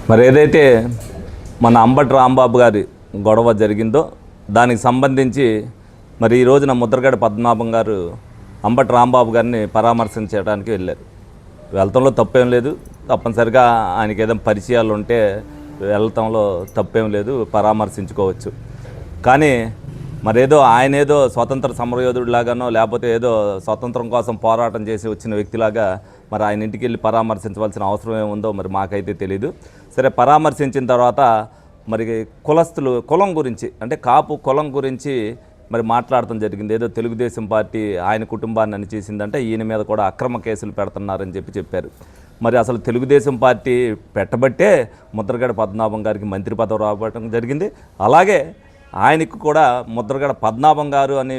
మరి ఏదైతే మన అంబటి రాంబాబు గారి గొడవ జరిగిందో దానికి సంబంధించి మరి ఈ రోజున ముద్రగడ పద్మనాభం గారు అంబటి రాంబాబు గారిని పరామర్శించడానికి వెళ్ళారు. వెళ్తంలో తప్పేం లేదు, తప్పనిసరిగా ఆయనకి ఏదైనా పరిచయాలు ఉంటే వెళ్తంలో తప్పేం లేదు, పరామర్శించుకోవచ్చు. కానీ మరేదో ఆయన ఏదో స్వతంత్ర సమరయోధుడిలాగానో లేకపోతే ఏదో స్వతంత్రం కోసం పోరాటం చేసి వచ్చిన వ్యక్తిలాగా మరి ఆయన ఇంటికి వెళ్ళి పరామర్శించవలసిన అవసరం ఏముందో మరి మాకైతే తెలీదు. సరే, పరామర్శించిన తర్వాత మరి కులం గురించి అంటే కాపు కులం గురించి మరి మాట్లాడటం జరిగింది. ఏదో తెలుగుదేశం పార్టీ ఆయన కుటుంబాన్ని అని చేసిందంటే ఈయన మీద కూడా అక్రమ కేసులు పెడుతున్నారని చెప్పారు. మరి అసలు తెలుగుదేశం పార్టీ పెట్టబట్టే ముద్రగడ పద్మనాభం గారికి మంత్రి పదవి రావడం జరిగింది. అలాగే ఆయనకు కూడా ముద్రగడ పద్మనాభం గారు అనే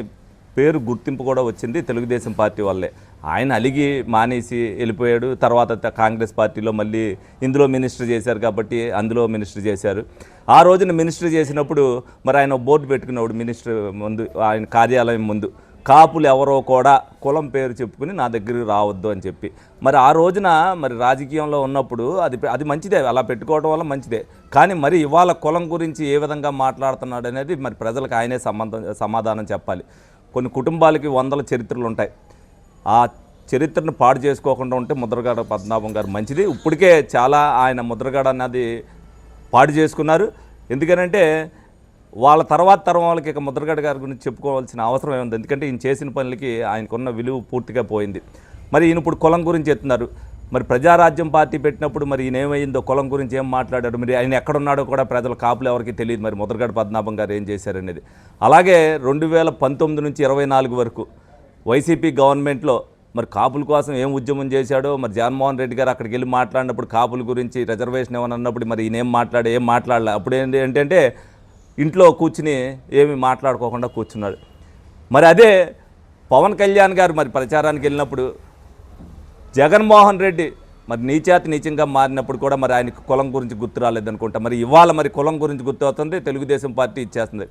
పేరు గుర్తింపు కూడా వచ్చింది తెలుగుదేశం పార్టీ వల్లే. ఆయన అలిగి మానేసి వెళ్ళిపోయాడు. తర్వాత కాంగ్రెస్ పార్టీలో మళ్ళీ ఇందులో మినిస్టర్ చేశారు కాబట్టి అందులో మినిస్టర్ చేశారు. ఆ రోజున మినిస్టర్ చేసినప్పుడు మరి ఆయన బోర్డు పెట్టుకున్నాడు మినిస్టర్ ముందు, ఆయన కార్యాలయం ముందు, కాపులు ఎవరో కూడా కులం పేరు చెప్పుకుని నా దగ్గరికి రావద్దు అని చెప్పి. మరి ఆ రోజున మరి రాజకీయంలో ఉన్నప్పుడు అది మంచిదే, అలా పెట్టుకోవడం వల్ల మంచిదే. కానీ మరి ఇవాళ కులం గురించి ఏ విధంగా మాట్లాడుతున్నాడు అనేది మరి ప్రజలకు ఆయనే సమాధానం చెప్పాలి. కొన్ని కుటుంబాలకి వందల చరిత్రలు ఉంటాయి. ఆ చరిత్రను పాడు చేసుకోకుండా ఉంటే ముద్రగడ పద్మనాభం గారు మంచిది. ఇప్పటికే చాలా ఆయన ముద్రగడ అన్నది పాడు చేసుకున్నారు. ఎందుకనంటే వాళ్ళ తర్వాత తరం వాళ్ళకి ఇక ముద్రగడ గారి గురించి చెప్పుకోవాల్సిన అవసరం ఏముంది. ఎందుకంటే ఈయన చేసిన పనులకి ఆయనకున్న విలువ పూర్తిగా పోయింది. మరి ఈయన ఇప్పుడు కులం గురించి ఎత్తున్నారు. మరి ప్రజారాజ్యం పార్టీ పెట్టినప్పుడు మరి ఈయన ఏమైందో, కులం గురించి ఏం మాట్లాడారు, మరి ఆయన ఎక్కడున్నాడో కూడా ప్రజల కాపులు ఎవరికి తెలియదు. మరి ముద్రగడ పద్మనాభం గారు ఏం చేశారనేది. అలాగే 2019 నుంచి 24 వరకు వైసీపీ గవర్నమెంట్లో మరి కాపుల కోసం ఏం ఉద్యమం చేశాడో, మరి జగన్మోహన్ రెడ్డి గారు అక్కడికి వెళ్ళి మాట్లాడినప్పుడు కాపుల గురించి రిజర్వేషన్ ఏమని అన్నప్పుడు మరి ఈయన ఏం మాట్లాడలే. అప్పుడు ఏంటంటే ఇంట్లో కూర్చుని ఏమి మాట్లాడుకోకుండా కూర్చున్నాడు. మరి అదే పవన్ కళ్యాణ్ గారు మరి ప్రచారానికి వెళ్ళినప్పుడు జగన్మోహన్ రెడ్డి మరి నీచంగా మారినప్పుడు కూడా మరి ఆయనకు కులం గురించి గుర్తు రాలేదనుకుంటా. మరి ఇవాళ మరి కులం గురించి గుర్తు అవుతుంది, తెలుగుదేశం పార్టీ ఇచ్చేస్తుంది.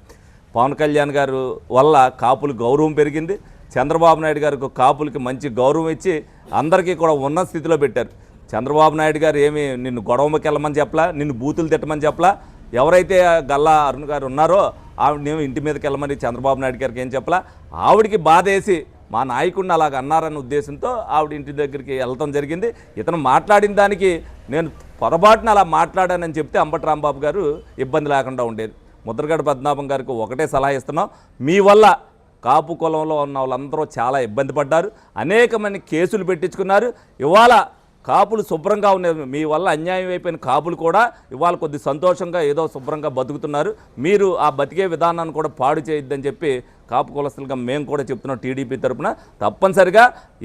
పవన్ కళ్యాణ్ గారు వల్ల కాపులు గౌరవం పెరిగింది. చంద్రబాబు నాయుడు గారికి కాపులకి మంచి గౌరవం ఇచ్చి అందరికీ కూడా ఉన్న స్థితిలో పెట్టారు. చంద్రబాబు నాయుడు గారు ఏమి నిన్ను గొడవకి వెళ్ళమని చెప్పలా, నిన్ను బూతులు తిట్టమని చెప్పలా. ఎవరైతే గల్లా అరుణ్ గారు ఉన్నారో ఆవిడనేమో ఇంటి మీదకి వెళ్ళమని చంద్రబాబు నాయుడు గారికి ఏం చెప్పలా. ఆవిడికి బాధ వేసి మా నాయకుడిని అలాగ అన్నారన్న ఉద్దేశంతో ఆవిడ ఇంటి దగ్గరికి వెళ్ళటం జరిగింది. ఇతను మాట్లాడిన దానికి నేను పొరపాటున అలా మాట్లాడానని చెప్తే అంబటి రాంబాబు గారు ఇబ్బంది లేకుండా ఉండేది. ముద్రగడ పద్మనాభం గారికి ఒకటే సలహా ఇస్తున్నాం, మీ వల్ల కాపు కులంలో ఉన్న వాళ్ళందరూ చాలా ఇబ్బంది పడ్డారు, అనేకమంది కేసులు పెట్టించుకున్నారు. ఇవాళ కాపులు శుభ్రంగా ఉన్నారు. మీ వల్ల అన్యాయం అయిపోయిన కాపులు కూడా ఇవాళ కొద్ది సంతోషంగా ఏదో శుభ్రంగా బతుకుతున్నారు. మీరు ఆ బతికే విధానాన్ని కూడా పాడు చేయొద్దని చెప్పి కాపు కులస్తులుగా మేము కూడా చెప్తున్నాం టీడీపీ తరఫున. తప్పనిసరిగా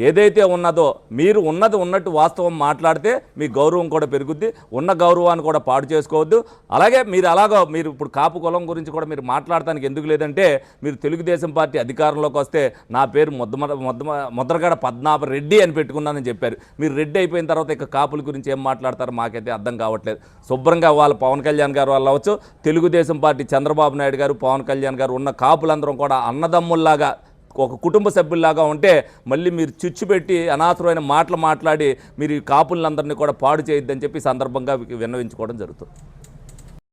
ఏదైతే ఉన్నదో మీరు ఉన్నట్టు వాస్తవం మాట్లాడితే మీ గౌరవం కూడా పెరుగుద్ది. ఉన్న గౌరవాన్ని కూడా పాడు చేసుకోవద్దు. అలాగే మీరు ఇప్పుడు కాపు కులం గురించి కూడా మీరు మాట్లాడటానికి ఎందుకు లేదంటే, మీరు తెలుగుదేశం పార్టీ అధికారంలోకి వస్తే నా పేరు ముద్రగడ పద్మనాభ రెడ్డి అని పెట్టుకున్నానని చెప్పారు. మీరు రెడ్డి అయిపోయిన తర్వాత ఇక కాపుల గురించి ఏం మాట్లాడతారో మాకైతే అర్థం కావట్లేదు. శుభ్రంగా వాళ్ళ పవన్ కళ్యాణ్ గారు వాళ్ళు అవ్వచ్చు, తెలుగుదేశం పార్టీ చంద్రబాబు నాయుడు గారు, పవన్ కళ్యాణ్ గారు ఉన్న కాపులందరం కూడా అన్నదమ్ముల్లాగా ఒక కుటుంబ సభ్యుల్లాగా ఉంటే మళ్ళీ మీరు చిచ్చు పెట్టి అనవసరమైన మాటలు మాట్లాడి మీరు ఈ కాపులందరినీ కూడా పాడు చేయొద్దని చెప్పి సందర్భంగా విన్నవించుకోవడం జరుగుతుంది.